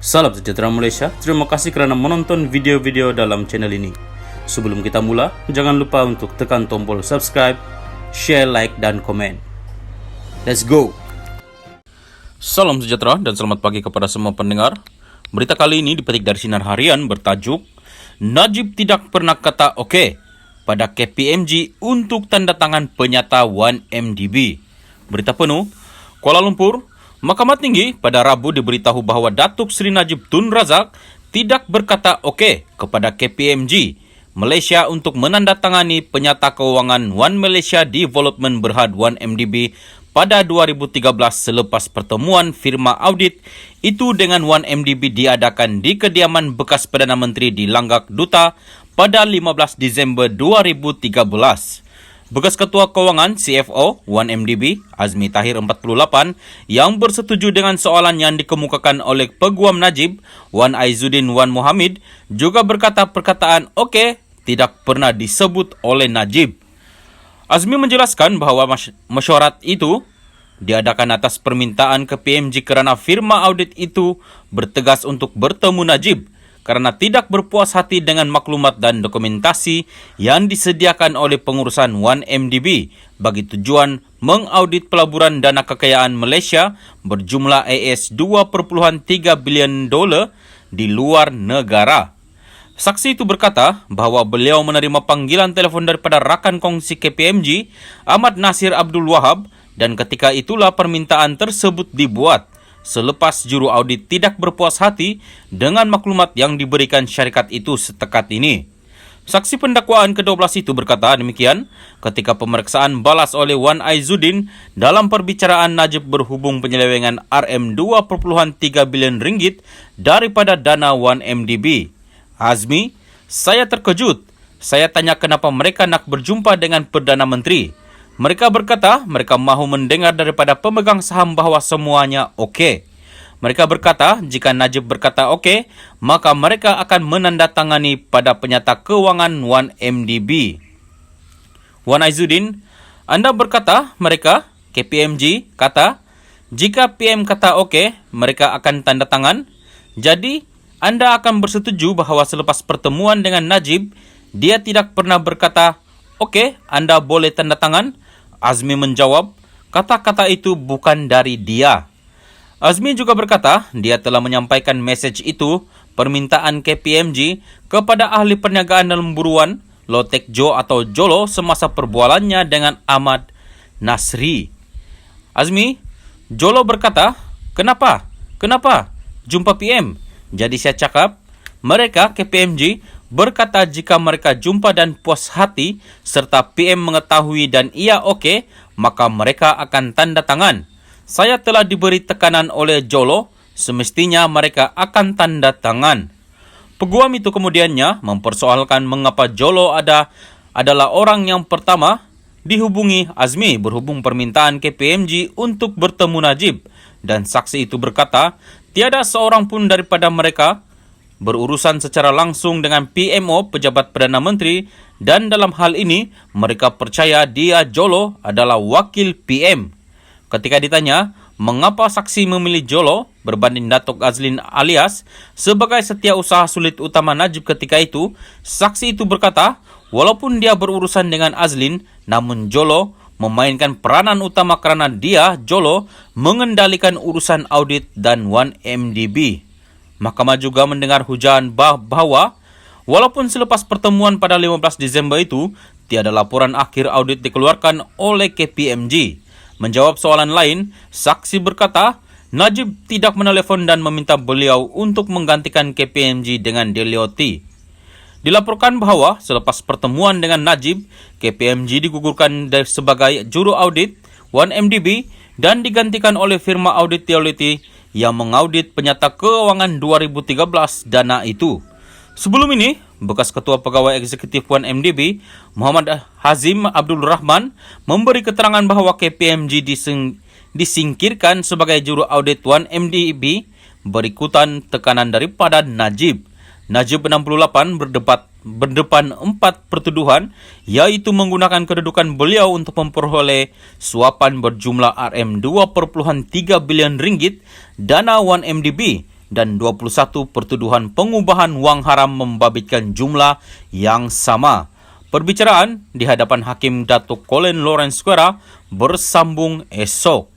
Salam sejahtera Malaysia, terima kasih kerana menonton video-video dalam channel ini. Sebelum kita mula, jangan lupa untuk tekan tombol subscribe, share, like, dan komen. Let's go! Salam sejahtera dan selamat pagi kepada semua pendengar. Berita kali ini dipetik dari Sinar Harian bertajuk Najib tidak pernah kata oke pada KPMG untuk tanda tangan penyata 1MDB. Berita penuh, Kuala Lumpur, Mahkamah Tinggi pada Rabu diberitahu bahawa Datuk Seri Najib Tun Razak tidak berkata oke kepada KPMG Malaysia untuk menandatangani penyata kewangan One Malaysia Development Berhad 1MDB pada 2013 selepas pertemuan firma audit itu dengan 1MDB diadakan di kediaman bekas Perdana Menteri di Langgak Duta pada 15 Disember 2013. Bekas Ketua Kewangan CFO 1MDB, Azmi Tahir 48, yang bersetuju dengan soalan yang dikemukakan oleh Peguam Najib, Wan Aizuddin Wan Mohamid, juga berkata perkataan "oke" tidak pernah disebut oleh Najib. Azmi menjelaskan bahawa mesyuarat itu diadakan atas permintaan KPMG kerana firma audit itu bertegas untuk bertemu Najib kerana tidak berpuas hati dengan maklumat dan dokumentasi yang disediakan oleh pengurusan 1MDB bagi tujuan mengaudit pelaburan dana kekayaan Malaysia berjumlah AS $2.3 bilion di luar negara. Saksi itu berkata bahawa beliau menerima panggilan telefon daripada rakan kongsi KPMG, Ahmad Nasir Abdul Wahab, dan ketika itulah permintaan tersebut dibuat. Selepas juru audit tidak berpuas hati dengan maklumat yang diberikan syarikat itu setakat ini. Saksi pendakwaan ke-12 itu berkata demikian ketika pemeriksaan balas oleh Wan Aizuddin dalam perbicaraan Najib berhubung penyelewengan RM2.3 bilion ringgit daripada dana 1MDB. Azmi, saya terkejut. Saya tanya kenapa mereka nak berjumpa dengan Perdana Menteri. Mereka berkata mereka mahu mendengar daripada pemegang saham bahawa semuanya okey. Mereka berkata jika Najib berkata okey, maka mereka akan menandatangani pada penyata kewangan 1MDB. Wan Aizuddin, anda berkata mereka, KPMG, kata jika PM kata okey, mereka akan tanda tangan. Jadi, anda akan bersetuju bahawa selepas pertemuan dengan Najib, dia tidak pernah berkata okey, anda boleh tanda tangan. Azmi menjawab, kata-kata itu bukan dari dia. Azmi juga berkata, dia telah menyampaikan mesej itu, permintaan KPMG, kepada ahli perniagaan dalam buruan, Lotek Jo atau Jolo semasa perbualannya dengan Ahmad Nasri. Azmi, Jolo berkata, kenapa? Kenapa? Jumpa PM. Jadi saya cakap, mereka KPMG berkata jika mereka jumpa dan puas hati serta PM mengetahui dan ia okey, maka mereka akan tanda tangan. Saya telah diberi tekanan oleh Jolo, semestinya mereka akan tanda tangan. Peguam itu kemudiannya mempersoalkan mengapa Jolo adalah orang yang pertama dihubungi Azmi berhubung permintaan KPMG untuk bertemu Najib, dan saksi itu berkata tiada seorang pun daripada mereka berurusan secara langsung dengan PMO, Pejabat Perdana Menteri, dan dalam hal ini mereka percaya dia Jolo adalah wakil PM. Ketika ditanya mengapa saksi memilih Jolo berbanding Datuk Azlin alias sebagai setiausaha sulit utama Najib ketika itu, saksi itu berkata walaupun dia berurusan dengan Azlin, namun Jolo memainkan peranan utama kerana dia, Jolo, mengendalikan urusan audit dan 1MDB. Mahkamah juga mendengar hujaan bahawa walaupun selepas pertemuan pada 15 Disember itu, tiada laporan akhir audit dikeluarkan oleh KPMG. Menjawab soalan lain, saksi berkata Najib tidak menelefon dan meminta beliau untuk menggantikan KPMG dengan Delioti. Dilaporkan bahawa selepas pertemuan dengan Najib, KPMG digugurkan sebagai juru audit 1MDB dan digantikan oleh firma audit Delioti yang mengaudit penyata kewangan 2013 dana itu. Sebelum ini, bekas Ketua Pegawai Eksekutif 1MDB, Muhammad Hazim Abdul Rahman, memberi keterangan bahawa KPMG disingkirkan sebagai juru audit 1MDB berikutan tekanan daripada Najib. Najib 68 berdepan 4 pertuduhan, iaitu menggunakan kedudukan beliau untuk memperoleh suapan berjumlah RM2.3 bilion ringgit dana 1MDB dan 21 pertuduhan pengubahan wang haram membabitkan jumlah yang sama. Perbicaraan di hadapan Hakim Datuk Colin Lawrence Square bersambung esok.